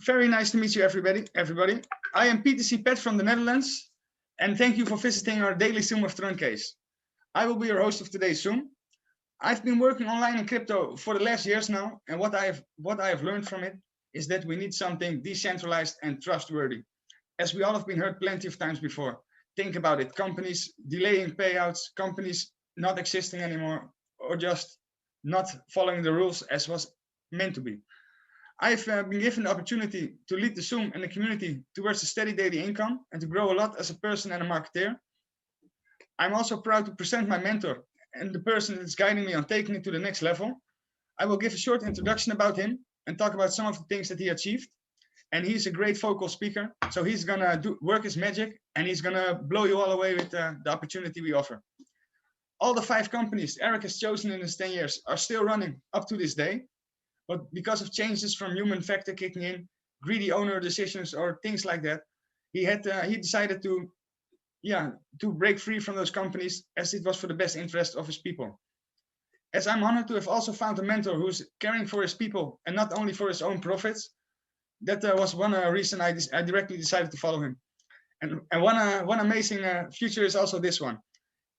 Very nice to meet you, everybody. I am PTC Pet from the Netherlands, and thank you for visiting our daily Zoom of Troncase. I will be your host of today's Zoom. I've been working online in crypto for the last years now, and what I have learned from it is that we need something decentralized and trustworthy. As we all have been heard plenty of times before. Think about it: companies delaying payouts, companies not existing anymore, or just not following the rules as was meant to be. I've been given the opportunity to lead the Zoom and the community towards a steady daily income and to grow a lot as a person and a marketeer. I'm also proud to present my mentor and the person that's guiding me on taking it to the next level. I will give a short introduction about him and talk about some of the things that he achieved. And he's a great vocal speaker, so he's gonna work his magic and he's gonna blow you all away with the opportunity we offer. All the 5 companies Eric has chosen in his 10 years are still running up to this day. But because of changes from human factor kicking in, greedy owner decisions or things like that, he decided to break free from those companies as it was for the best interest of his people. As I'm honored to have also found a mentor who's caring for his people and not only for his own profits, that was one reason I directly decided to follow him. And one amazing future is also this one.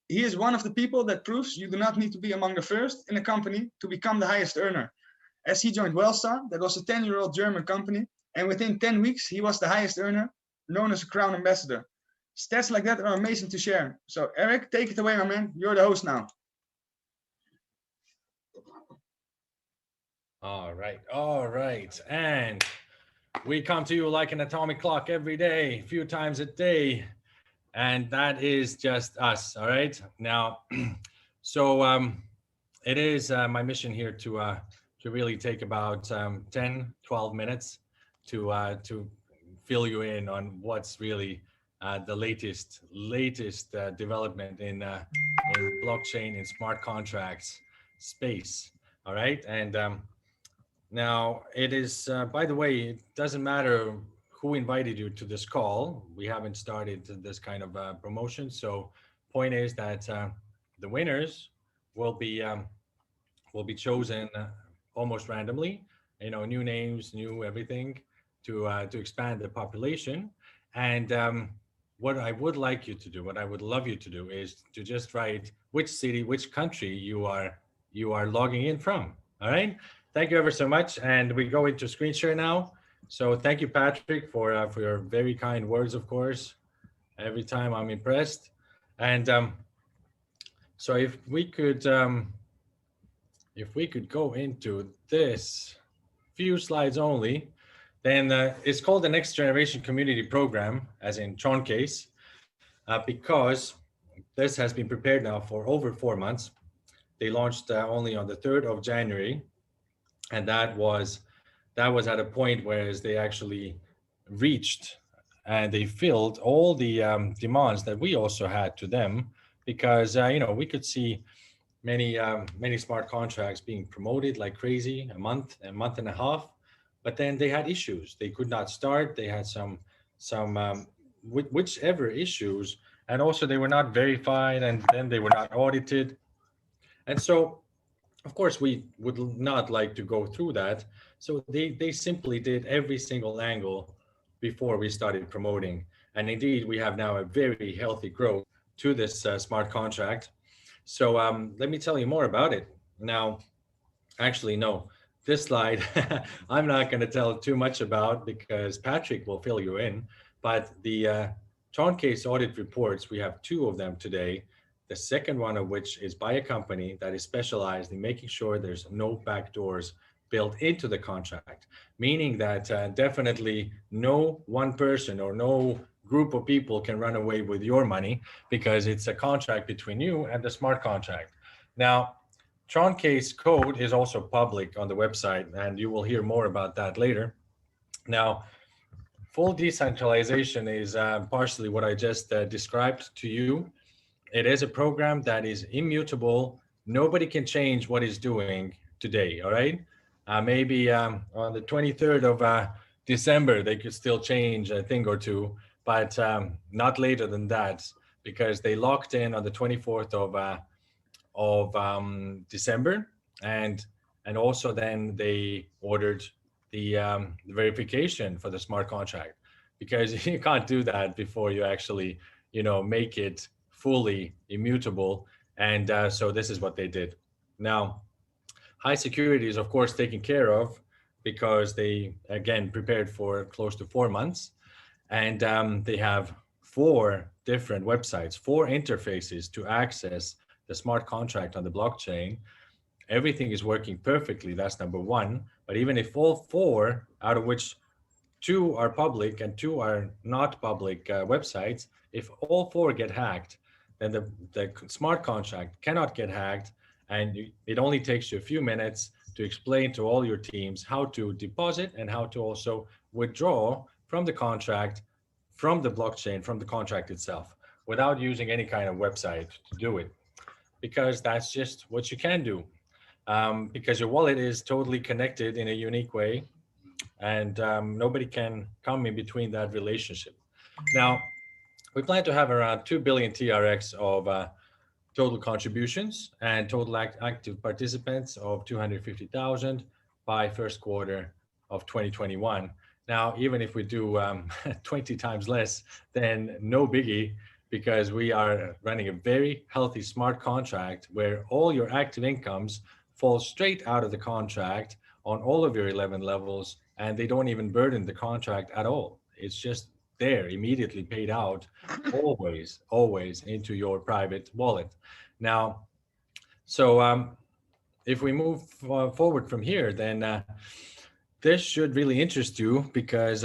He is one of the people that proves you do not need to be among the first in a company to become the highest earner. As he joined Wellstar, that was a 10-year-old German company, and within 10 weeks, he was the highest earner, known as a Crown Ambassador. Stats like that are amazing to share. So Eric, take it away, my man. You're the host now. All right. And we come to you like an atomic clock every day, a few times a day. And that is just us, all right? Now, so it is my mission here to really take about 10, 12 minutes to fill you in on what's really the latest development in blockchain and smart contracts space. All right, and now it is. By the way, it doesn't matter who invited you to this call. We haven't started this kind of promotion. So, point is that the winners will be chosen almost randomly. You know, new names, new everything to expand the population. And what I would like you to do, what I would love you to do, is to just write which city, which country you are logging in from. All right. Thank you ever so much. And we go into screen share now. So thank you, Patrick, for your very kind words. Of course, every time I'm impressed. And so if we could go into this few slides only, then it's called the Next Generation Community Program, as in Troncase, because this has been prepared now for over 4 months. They launched only on the 3rd of January, and that was at a point where they actually reached and they filled all the demands that we also had to them, because we could see many smart contracts being promoted like crazy, a month and a half, but then they had issues. They could not start. They had some whichever issues, and also they were not verified, and then they were not audited. And so, of course, we would not like to go through that. So they simply did every single angle before we started promoting. And indeed, we have now a very healthy growth to this smart contract. So let me tell you more about it. Now, actually, no, this slide, I'm not going to tell too much about because Patrick will fill you in. But the Troncase audit reports, we have 2 of them today. The second one of which is by a company that is specialized in making sure there's no backdoors built into the contract, meaning that definitely no one person or no group of people can run away with your money, because it's a contract between you and the smart contract. Now, Troncase code is also public on the website, and you will hear more about that later. Now, full decentralization is partially what I just described to you. It is a program that is immutable. Nobody can change what it's doing today, all right? Maybe on the 23rd of December, they could still change a thing or two, but not later than that, because they locked in on the 24th of December, and also then they ordered the verification for the smart contract, because you can't do that before you actually, make it fully immutable. And so this is what they did. Now, high security is of course taken care of because they again prepared for close to 4 months, and they have 4 different websites, 4 interfaces to access the smart contract on the blockchain. Everything is working perfectly. That's number one. But even if all 4, out of which 2 are public and 2 are not public websites, if all 4 get hacked, then the smart contract cannot get hacked. And it only takes you a few minutes to explain to all your teams how to deposit and how to also withdraw from the contract, from the blockchain, from the contract itself, without using any kind of website to do it. Because that's just what you can do. Because your wallet is totally connected in a unique way, and nobody can come in between that relationship. Now, we plan to have around 2 billion TRX of total contributions and total active participants of 250,000 by first quarter of 2021. Now, even if we do 20 times less, then no biggie, because we are running a very healthy smart contract where all your active incomes fall straight out of the contract on all of your 11 levels, and they don't even burden the contract at all. It's just there, immediately paid out, always into your private wallet. Now, so if we move forward from here, then this should really interest you, because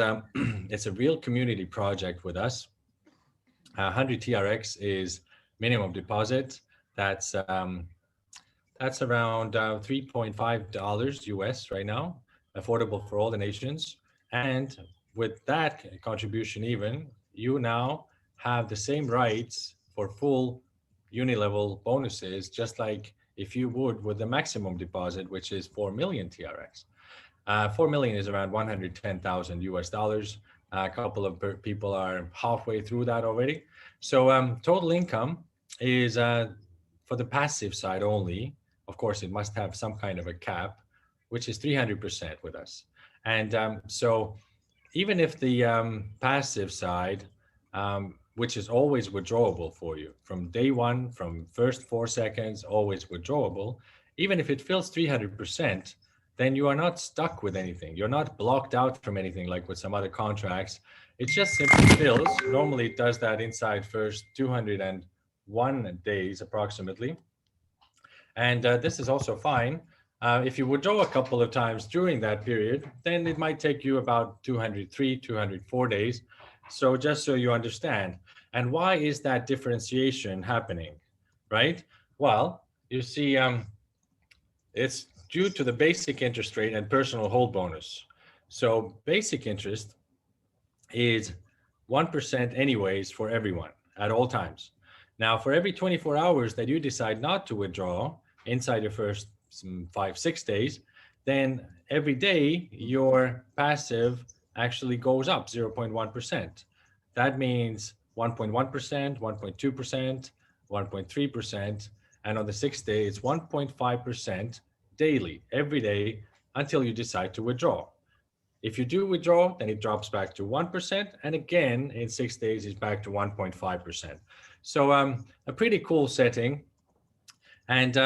it's a real community project with us. 100 TRX is minimum deposit. That's around $3.5 US right now, affordable for all the nations. And with that contribution, even, you now have the same rights for full unilevel bonuses, just like if you would with the maximum deposit, which is 4 million TRX. 4 million is around 110,000 US dollars. A couple of people are halfway through that already. So total income is for the passive side only. Of course, it must have some kind of a cap, which is 300% with us. And so even if the passive side, which is always withdrawable for you from day one, from first 4 seconds, always withdrawable, even if it fills 300%, then you are not stuck with anything. You're not blocked out from anything like with some other contracts. It just simply fills. Normally it does that inside first 201 days approximately. And this is also fine. If you withdraw a couple of times during that period, then it might take you about 203, 204 days. So just so you understand. And why is that differentiation happening, right? Well, you see, it's due to the basic interest rate and personal hold bonus. So basic interest is 1% anyways for everyone at all times. Now, for every 24 hours that you decide not to withdraw inside your first 5-6 days, then every day your passive actually goes up 0.1%. That means 1.1%, 1.2%, 1.3%, and on the 6th day, it's 1.5% daily, every day, until you decide to withdraw. If you do withdraw, then it drops back to 1%, and again, in 6 days, it's back to 1.5%. So a pretty cool setting. And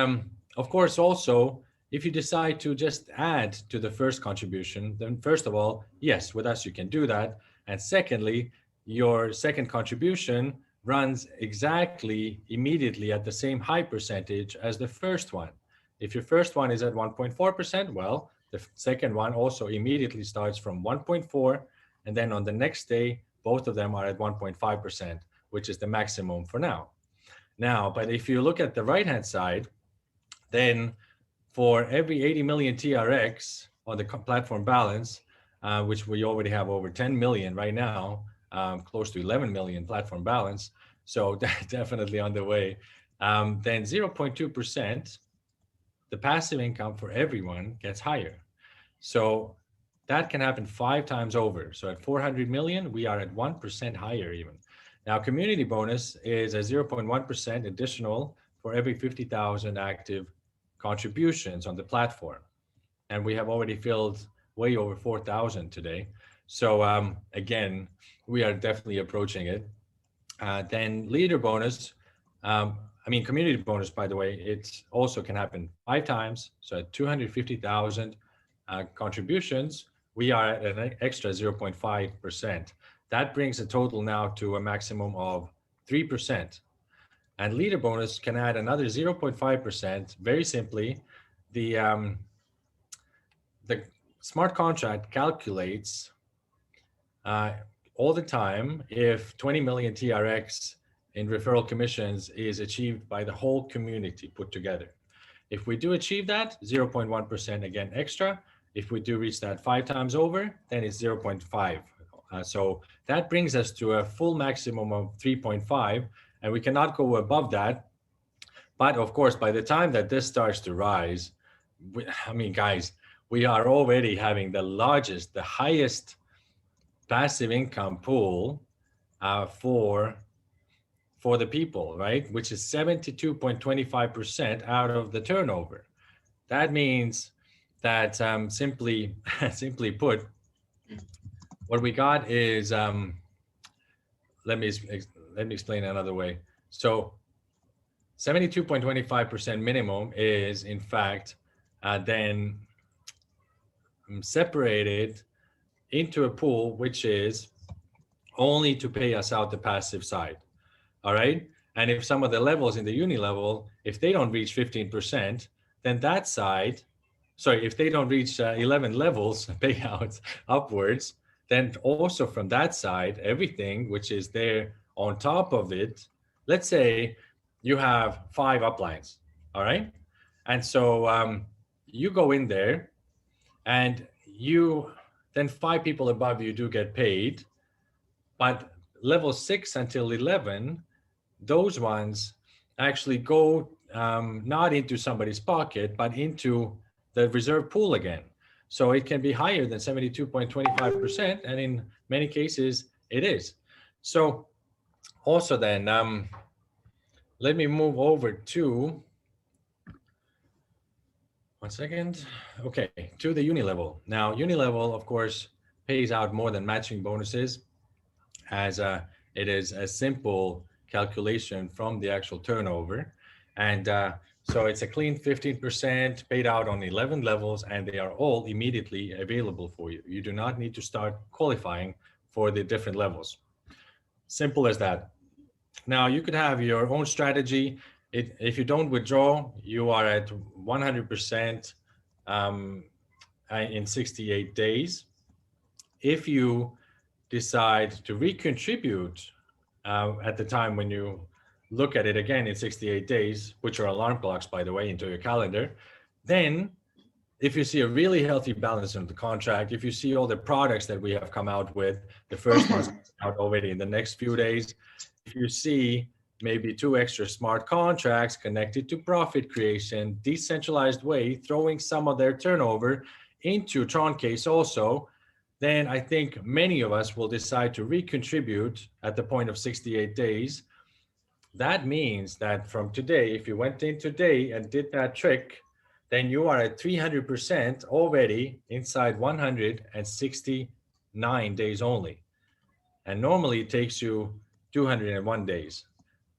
of course, also, if you decide to just add to the first contribution, then first of all, yes, with us, you can do that. And secondly, your second contribution runs exactly immediately at the same high percentage as the first one. If your first one is at 1.4%, well, the second one also immediately starts from 1.4, and then on the next day, both of them are at 1.5%, which is the maximum for now. Now, but if you look at the right-hand side, then for every 80 million TRX on the platform balance, which we already have over 10 million right now, close to 11 million platform balance, so definitely on the way, then 0.2%, the passive income for everyone gets higher. So that can happen 5 times over. So at 400 million, we are at 1% higher even. Now, community bonus is a 0.1% additional for every 50,000 active contributions on the platform. And we have already filled way over 4,000 today. So again, we are definitely approaching it. Then leader bonus, community bonus, by the way, it also can happen 5 times. So at 250,000 contributions, we are at an extra 0.5%. That brings the total now to a maximum of 3%. And leader bonus can add another 0.5%. Very simply, the smart contract calculates all the time if 20 million TRX in referral commissions is achieved by the whole community put together. If we do achieve that, 0.1% again extra. If we do reach that 5 times over, then it's 0.5. So that brings us to a full maximum of 3.5, and we cannot go above that. But of course, by the time that this starts to rise, guys, we are already having the highest passive income pool for the people, right? Which is 72.25% out of the turnover. That means that simply put, what we got is let me explain another way. So 72.25% minimum is in fact then separated into a pool which is only to pay us out the passive side. All right. And if some of the levels in the uni level, if they don't reach 15%, then that side, if they don't reach 11 levels payouts upwards, then also from that side, everything which is there on top of it, let's say you have 5 uplines. All right. And so you go in there and then 5 people above you do get paid, but level 6 until 11, those ones actually go not into somebody's pocket, but into the reserve pool again. So it can be higher than 72.25%, and in many cases it is. So also then, let me move over to, one second. Okay, to the uni level. Now, uni level, of course, pays out more than matching bonuses, as it is a simple calculation from the actual turnover. And so it's a clean 15% paid out on 11 levels, and they are all immediately available for you. You do not need to start qualifying for the different levels. Simple as that. Now, you could have your own strategy. If you don't withdraw, you are at 100% in 68 days. If you decide to recontribute at the time when you look at it again in 68 days, which are alarm clocks, by the way, into your calendar, then if you see a really healthy balance in the contract, if you see all the products that we have come out with, the first one's out already in the next few days, if you see maybe 2 extra smart contracts connected to profit creation, decentralized way, throwing some of their turnover into Troncase also, then I think many of us will decide to recontribute at the point of 68 days. That means that from today, if you went in today and did that trick, then you are at 300% already inside 169 days only. And normally it takes you 201 days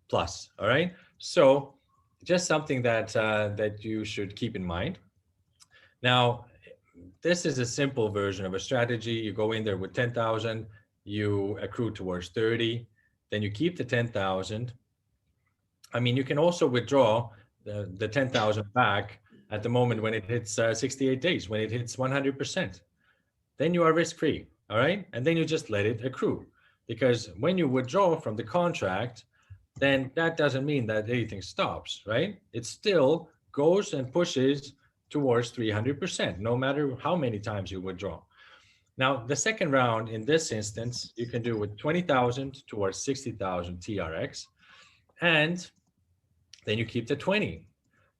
plus, all right? So just something that that you should keep in mind. Now, this is a simple version of a strategy. You go in there with 10,000, you accrue towards 30, then you keep the 10,000. I mean, you can also withdraw the 10,000 back at the moment when it hits 68 days, when it hits 100%. Then you are risk-free, all right? And then you just let it accrue. Because when you withdraw from the contract, then that doesn't mean that anything stops, right? It still goes and pushes towards 300%, no matter how many times you withdraw. Now, the second round in this instance, you can do with 20,000 towards 60,000 TRX, and then you keep the 20.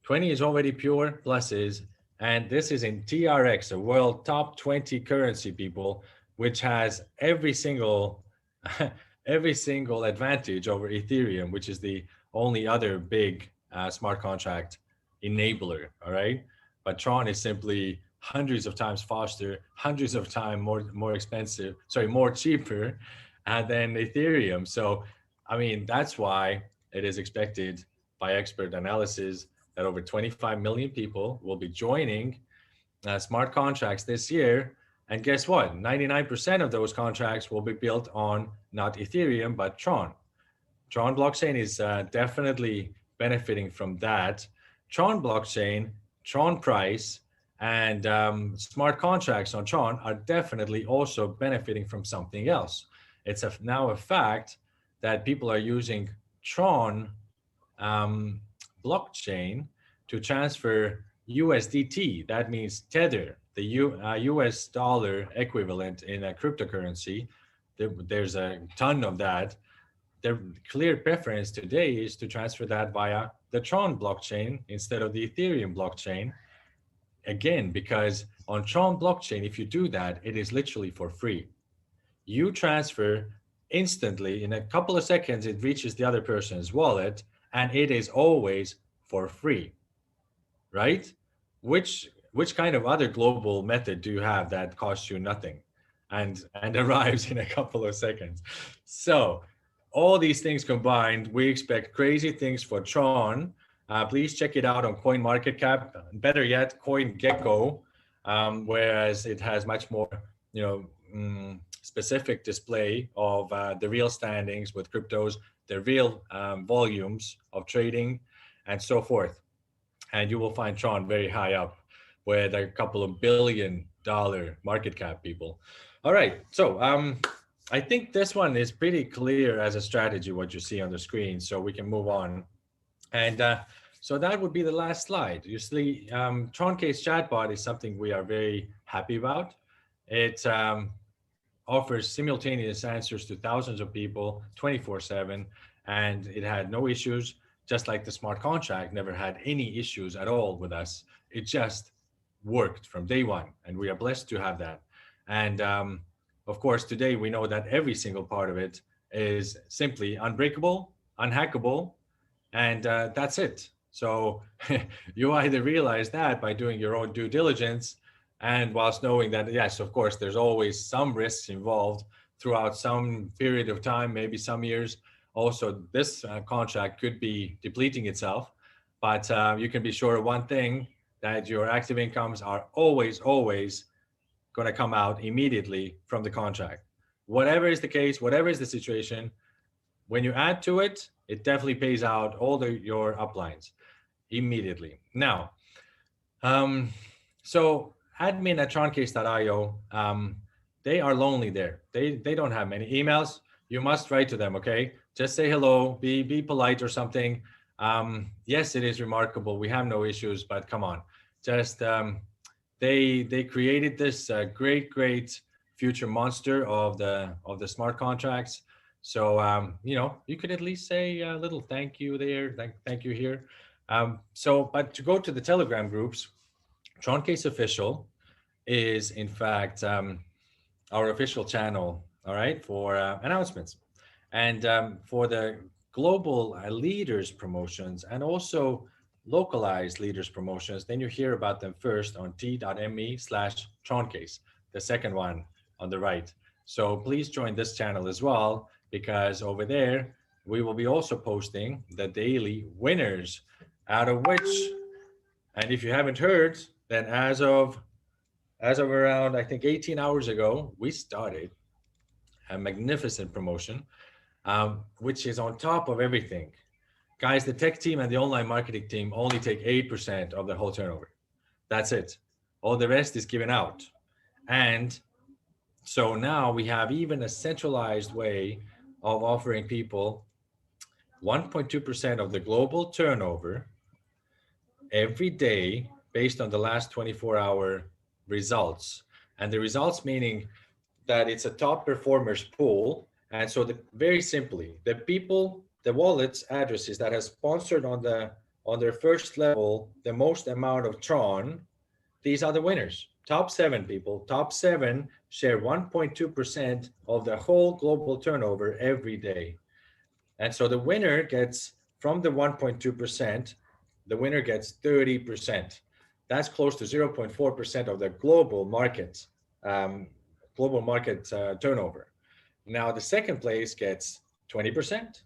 20 is already pure pluses, and this is in TRX, a world top 20 currency, people, which has every single advantage over Ethereum, which is the only other big smart contract enabler, all right? But Tron is simply hundreds of times faster, hundreds of times more expensive, sorry, more cheaper than Ethereum. So, I mean, that's why it is expected by expert analysis that over 25 million people will be joining smart contracts this year. And guess what? 99% of those contracts will be built on not Ethereum, but Tron. Tron blockchain is definitely benefiting from that. Tron blockchain, Tron price, and smart contracts on Tron are definitely also benefiting from something else. It's now a fact that people are using Tron blockchain to transfer USDT. That means Tether, the US dollar equivalent in a cryptocurrency. There's a ton of that. The clear preference today is to transfer that via the Tron blockchain instead of the Ethereum blockchain. Again, because on Tron blockchain, if you do that, it is literally for free. You transfer instantly, in a couple of seconds, it reaches the other person's wallet, and it is always for free, right? Which kind of other global method do you have that costs you nothing and arrives in a couple of seconds? So all these things combined, we expect crazy things for Tron. Please check it out on CoinMarketCap. Better yet, CoinGecko, whereas it has much more, specific display of the real standings with cryptos, the real volumes of trading, and so forth. And you will find Tron very high up with a couple of $1 billion market cap people. All right, so I think this one is pretty clear as a strategy, what you see on the screen, so we can move on. And so that would be the last slide. You see, Troncase chatbot is something we are very happy about. It offers simultaneous answers to thousands of people 24/7, and it had no issues, just like the smart contract never had any issues at all with us. It just worked from day one, and we are blessed to have that. And of course, today we know that every single part of it is simply unbreakable, unhackable, and that's it. So you either realize that by doing your own due diligence, and whilst knowing that, yes, of course, there's always some risks involved throughout some period of time, maybe some years. Also, this contract could be depleting itself, but you can be sure of one thing, that your active incomes are always going to come out immediately from the contract. Whatever is the case, whatever is the situation, when you add to it, it definitely pays out all your uplines immediately. Now, so admin at troncase.io, they are lonely there. They don't have many emails. You must write to them, okay? Just say hello, be polite or something. Yes, it is remarkable. We have no issues, but come on. Just they created this great future monster of the smart contracts. So you could at least say a little thank you there, thank you here. But to go to the Telegram groups, Troncase Official is in fact our official channel, all right, for announcements and for the global leaders promotions and also localized leaders promotions. Then you hear about them first on t.me/Troncase, the second one on the right. So please join this channel as well, because over there we will be also posting the daily winners, out of which, and if you haven't heard, then as of around, I think 18 hours ago, we started a magnificent promotion, which is on top of everything. Guys, the tech team and the online marketing team only take 8% of the whole turnover. That's it. All the rest is given out. And so now we have even a centralized way of offering people 1.2% of the global turnover every day based on the last 24-hour results. And the results meaning that it's a top performers pool. And so very simply, the people, the wallets addresses that have sponsored on their first level the most amount of Tron, these are the winners. Top 7 people, top 7 share 1.2% of the whole global turnover every day. And so the winner gets, from the 1.2%, the winner gets 30%. That's close to 0.4% of the global market turnover. Now, the second place gets 20%.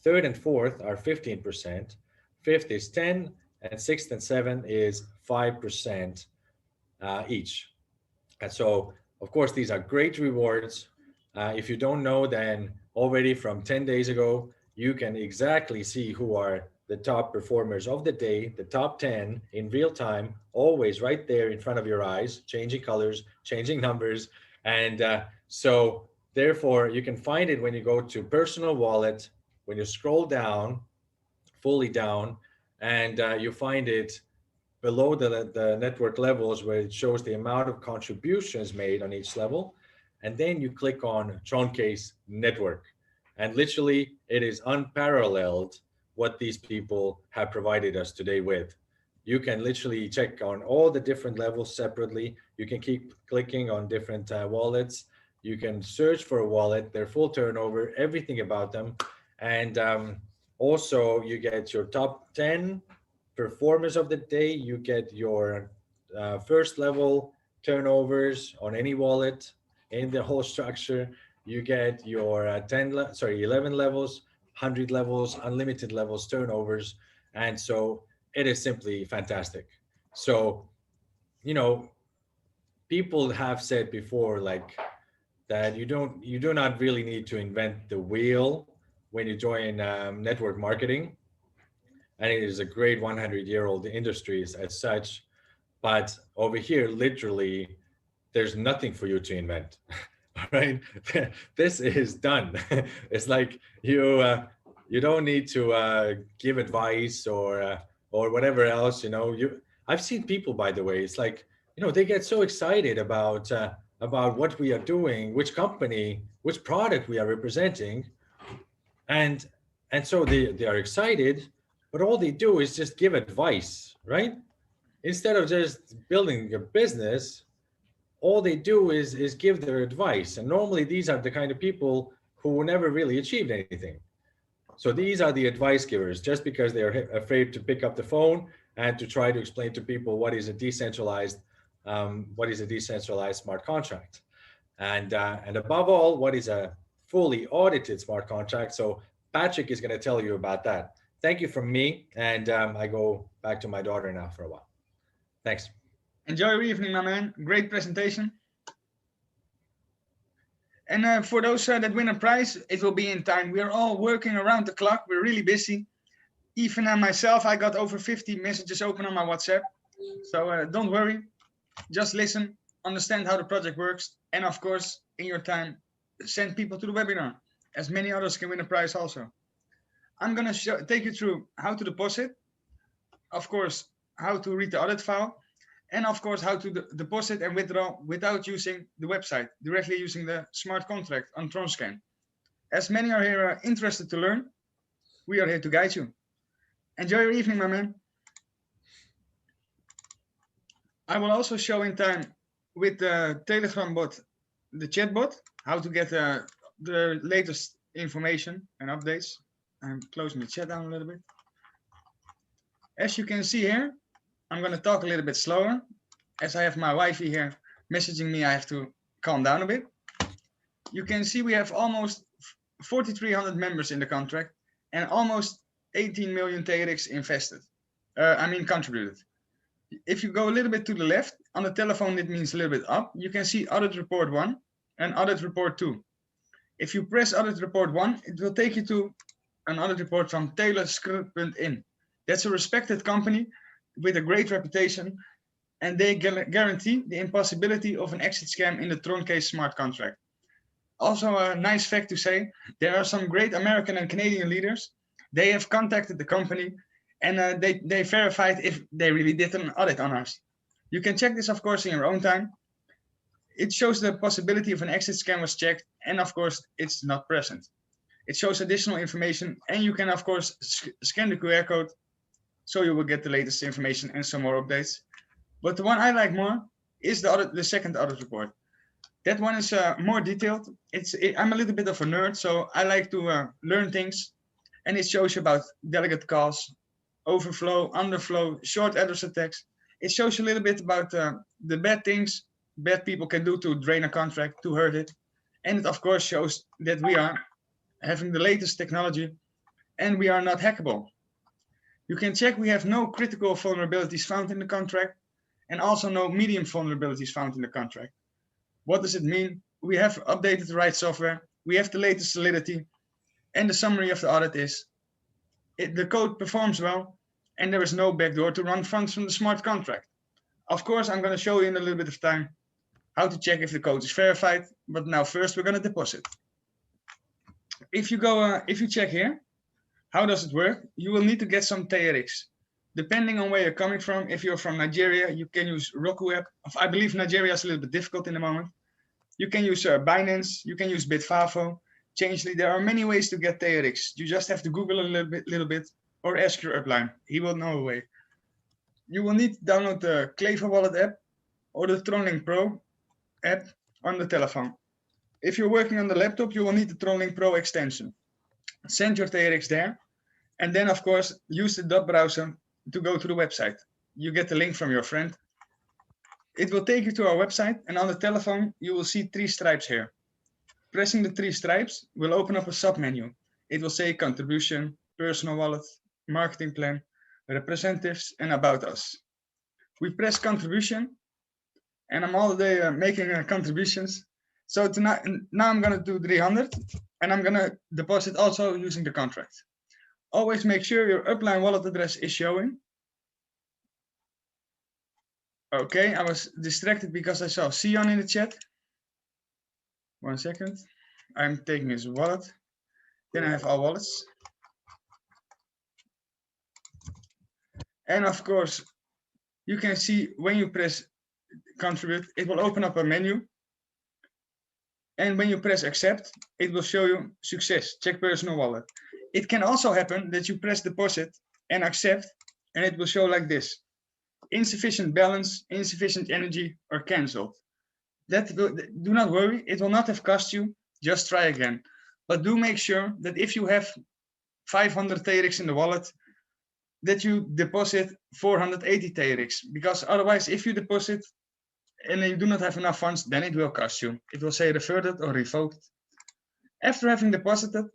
Third and fourth are 15%. Fifth is 10, and sixth and seventh is 5% each. And so, of course, these are great rewards. If you don't know, then already from 10 days ago, you can exactly see who are the top performers of the day, the top 10 in real time, always right there in front of your eyes, changing colors, changing numbers. And so, therefore, you can find it when you go to personal wallet, when you scroll down, fully down, and you find it below the network levels where it shows the amount of contributions made on each level. And then you click on Troncase network. And literally, it is unparalleled what these people have provided us today with. You can literally check on all the different levels separately. You can keep clicking on different wallets. You can search for a wallet, their full turnover, everything about them. And also, you get your top 10 performers of the day. You get your first level turnovers on any wallet in the whole structure. You get your 11 levels, 100 levels, unlimited levels turnovers. And so it is simply fantastic. So, you know, people have said before, like, that you do not really need to invent the wheel when you join network marketing, and it is a great 100-year-old industry as such. But over here, literally, there's nothing for you to invent, right? This is done. It's like you don't need to give advice or whatever else. I've seen people, by the way. It's like, they get so excited about what we are doing, which company, which product we are representing, and so they are excited, but all they do is just give advice, right? Instead of just building a business, all they do is give their advice. And normally these are the kind of people who never really achieved anything. So these are the advice givers, just because they are afraid to pick up the phone and to try to explain to people what is a decentralized smart contract, and above all, what is a fully audited smart contract. So Patrick is going to tell you about that. Thank you from me, and I go back to my daughter now for a while. Thanks. Enjoy your evening, my man. Great presentation. And for those that win a prize, it will be in time. We are all working around the clock. We're really busy. Even myself, I got over 50 messages open on my WhatsApp. So don't worry. Just listen, understand how the project works. And of course, in your time, send people to the webinar. As many others can win a prize also. I'm going to take you through how to deposit. Of course, how to read the audit file. And of course, how to deposit and withdraw without using the website, directly using the smart contract on Troncase. As many are here interested to learn, we are here to guide you. Enjoy your evening, my man. I will also show in time with the Telegram bot, the chat bot, how to get the latest information and updates. I'm closing the chat down a little bit. As you can see here, I'm going to talk a little bit slower. As I have my wifey here messaging me, I have to calm down a bit. You can see we have almost 4,300 members in the contract and almost 18 million TRX invested. Contributed. If you go a little bit to the left, on the telephone, it means a little bit up. You can see audit report 1 and audit report 2. If you press audit report 1, it will take you to an audit report from Taylor-Scrub.in. That's a respected company with a great reputation, and they guarantee the impossibility of an exit scam in the Troncase smart contract. Also, a nice fact to say, there are some great American and Canadian leaders. They have contacted the company, and they verified if they really did an audit on us. You can check this, of course, in your own time. It shows the possibility of an exit scam was checked, and of course, it's not present. It shows additional information, and you can, of course, scan the QR code, so you will get the latest information and some more updates. But the one I like more is the second audit report. That one is more detailed. I'm a little bit of a nerd, so I like to learn things. And it shows you about delegate calls, overflow, underflow, short address attacks. It shows you a little bit about the bad things bad people can do to drain a contract, to hurt it. And it of course shows that we are having the latest technology and we are not hackable. You can check we have no critical vulnerabilities found in the contract and also no medium vulnerabilities found in the contract. What does it mean? We have updated the right software, we have the latest Solidity, and the summary of the audit is the code performs well and there is no backdoor to run funds from the smart contract. Of course, I'm going to show you in a little bit of time how to check if the code is verified, but now first we're going to deposit. If you check here, how does it work? You will need to get some TRX. Depending on where you're coming from, if you're from Nigeria, you can use Roku app. I believe Nigeria is a little bit difficult in the moment. You can use Binance, you can use Bitfavo, Changely. There are many ways to get TRX. You just have to Google a little bit or ask your upline. He will know a way. You will need to download the Clever Wallet app or the TronLink Pro app on the telephone. If you're working on the laptop, you will need the TronLink Pro extension. Send your TRX there, and then of course use the dot browser to go to the website. You get the link from your friend. It will take you to our website, and on the telephone you will see 3 stripes here. Pressing the 3 stripes will open up a submenu. It will say contribution, personal wallet, marketing plan, representatives, and about us. We press contribution, and I'm all day making contributions. So tonight, now I'm gonna do 300, and I'm gonna deposit also using the contract. Always make sure your upline wallet address is showing. Okay, I was distracted because I saw Sion in the chat. 1 second. I'm taking his wallet. Then I have all wallets. And of course, you can see when you press contribute, it will open up a menu. And when you press accept, it will show you success, check personal wallet. It can also happen that you press deposit and accept, and it will show like this: insufficient balance, insufficient energy, or cancelled. Do not worry, it will not have cost you, just try again. But do make sure that if you have 500 TRX in the wallet, that you deposit 480 TRX, because otherwise if you deposit and you do not have enough funds, then it will cost you. It will say reverted or revoked. After having deposited,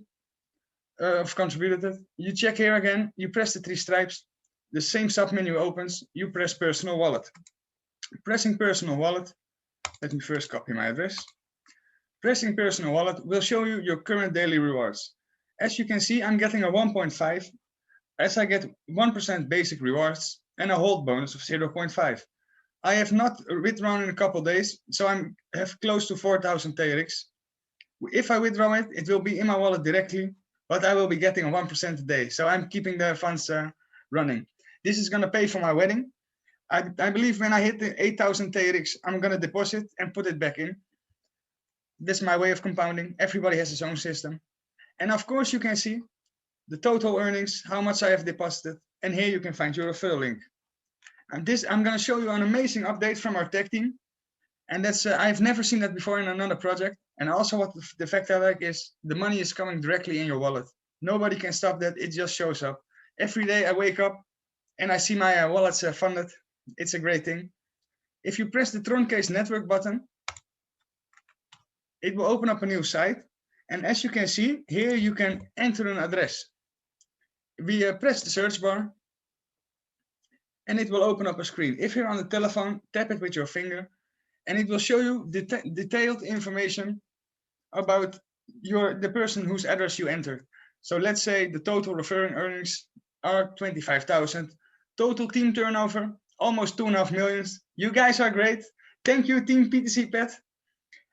contributed, you check here again, you press the 3 stripes, the same submenu opens, you press personal wallet. Pressing personal wallet, let me first copy my address. Pressing personal wallet will show you your current daily rewards. As you can see, I'm getting a 1.5, as I get 1% basic rewards and a hold bonus of 0.5. I have not withdrawn in a couple days, so I have close to 4,000 TRX. If I withdraw it, it will be in my wallet directly, but I will be getting a 1% a day. So I'm keeping the funds running. This is going to pay for my wedding. I believe when I hit the 8,000 TRX, I'm going to deposit and put it back in. That's my way of compounding. Everybody has his own system. And of course, you can see the total earnings, how much I have deposited. And here you can find your referral link. And this, I'm going to show you an amazing update from our tech team. And that's, I've never seen that before in another project. And also what the fact I like is the money is coming directly in your wallet. Nobody can stop that. It just shows up. Every day I wake up and I see my wallets funded. It's a great thing. If you press the Troncase network button, it will open up a new site. And as you can see, here you can enter an address. We press the search bar and it will open up a screen. If you're on the telephone, tap it with your finger and it will show you detailed information about the person whose address you entered. So let's say the total referring earnings are 25,000. Total team turnover, almost 2.5 million. You guys are great. Thank you, Team PTC Pet.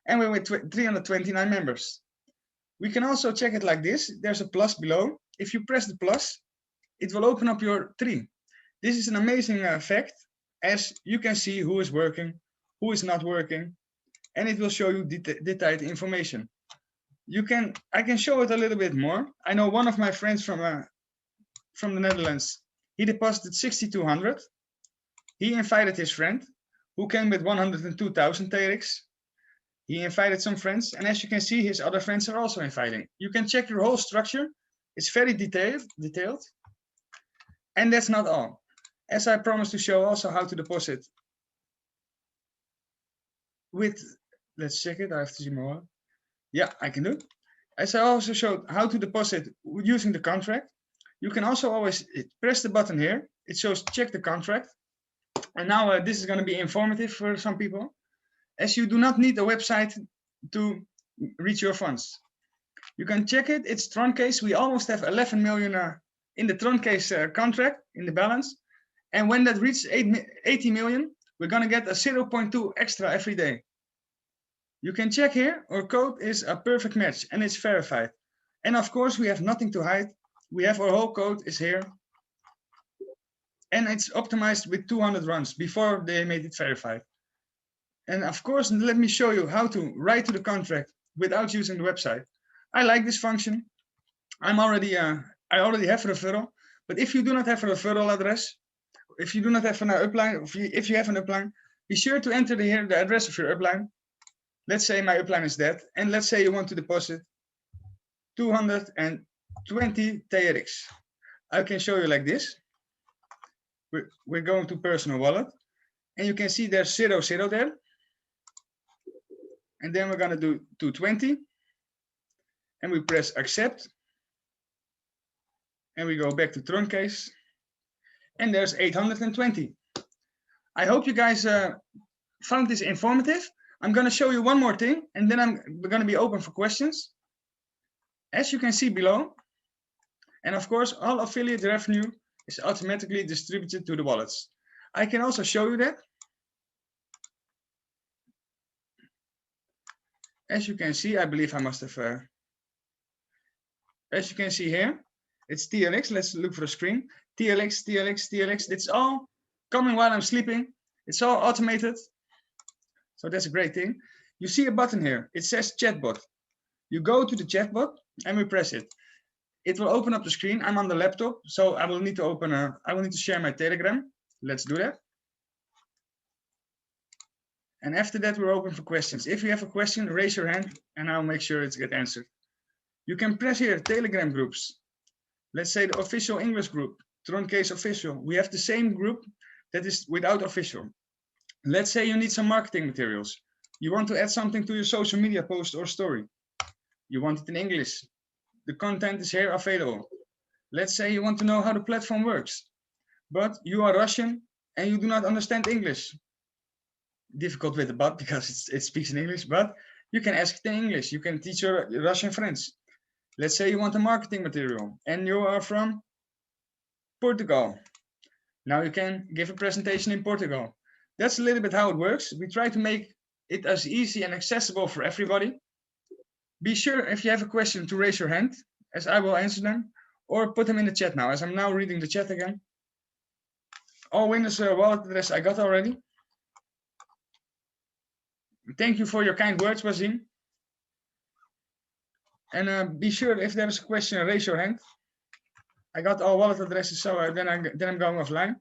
And we're with 329 members. We can also check it like this. There's a plus below. If you press the plus, it will open up your tree. This is an amazing fact, as you can see who is working, who is not working, and it will show you detailed information. I can show it a little bit more. I know one of my friends from the Netherlands. He deposited 6,200. He invited his friend, who came with 102,000 TRX. He invited some friends, and as you can see, his other friends are also inviting. You can check your whole structure. It's very detailed. And that's not all. As I promised to show also how to deposit with, let's check it, I have to see more. Yeah, I can do it. As I also showed how to deposit using the contract, you can also always press the button here. It shows check the contract. And now this is going to be informative for some people, as you do not need a website to reach your funds. You can check it. It's Troncase. We almost have 11 million in the Troncase contract in the balance. And when that reaches 80 million, we're going to get a 0.2 extra every day. You can check here, our code is a perfect match and it's verified. And of course, we have nothing to hide. We have our whole code is here. And it's optimized with 200 runs before they made it verified. And of course, let me show you how to write to the contract without using the website. I like this function. I already have a referral, but if you do not have a referral address, if you do not have an upline, if you have an upline, be sure to enter here the address of your upline. Let's say my upline is that, and let's say you want to deposit 220 TRX. I can show you like this. We're going to personal wallet, and you can see there's 00 there. And then we're going to do 220, and we press accept. And we go back to Troncase, and there's 820. I hope you guys found this informative. I'm going to show you one more thing, and then we're going to be open for questions. As you can see below, and of course, all affiliate revenue is automatically distributed to the wallets. I can also show you that. As you can see, I believe I must have, as you can see here, it's TLX. Let's look for a screen. TLX, TLX, TLX. It's all coming while I'm sleeping. It's all automated. So that's a great thing. You see a button here. It says chatbot. You go to the chatbot and we press it. It will open up the screen. I'm on the laptop, so I will need to open I will need to share my Telegram. Let's do that. And after that, we're open for questions. If you have a question, raise your hand and I'll make sure it's get answered. You can press here Telegram groups. Let's say the official English group, Troncase official. We have the same group that is without official. Let's say you need some marketing materials. You want to add something to your social media post or story. You want it in English. The content is here available. Let's say you want to know how the platform works, but you are Russian and you do not understand English. Difficult with the bot because it speaks in English, but you can ask it in English. You can teach your Russian friends. Let's say you want a marketing material and you are from Portugal. Now you can give a presentation in Portugal. That's a little bit how it works. We try to make it as easy and accessible for everybody. Be sure if you have a question to raise your hand, as I will answer them, or put them in the chat now, as I'm now reading the chat again. All winners wallet address I got already. Thank you for your kind words, Wazim. And be sure if there is a question, raise your hand. I got all wallet addresses, so then I'm going offline.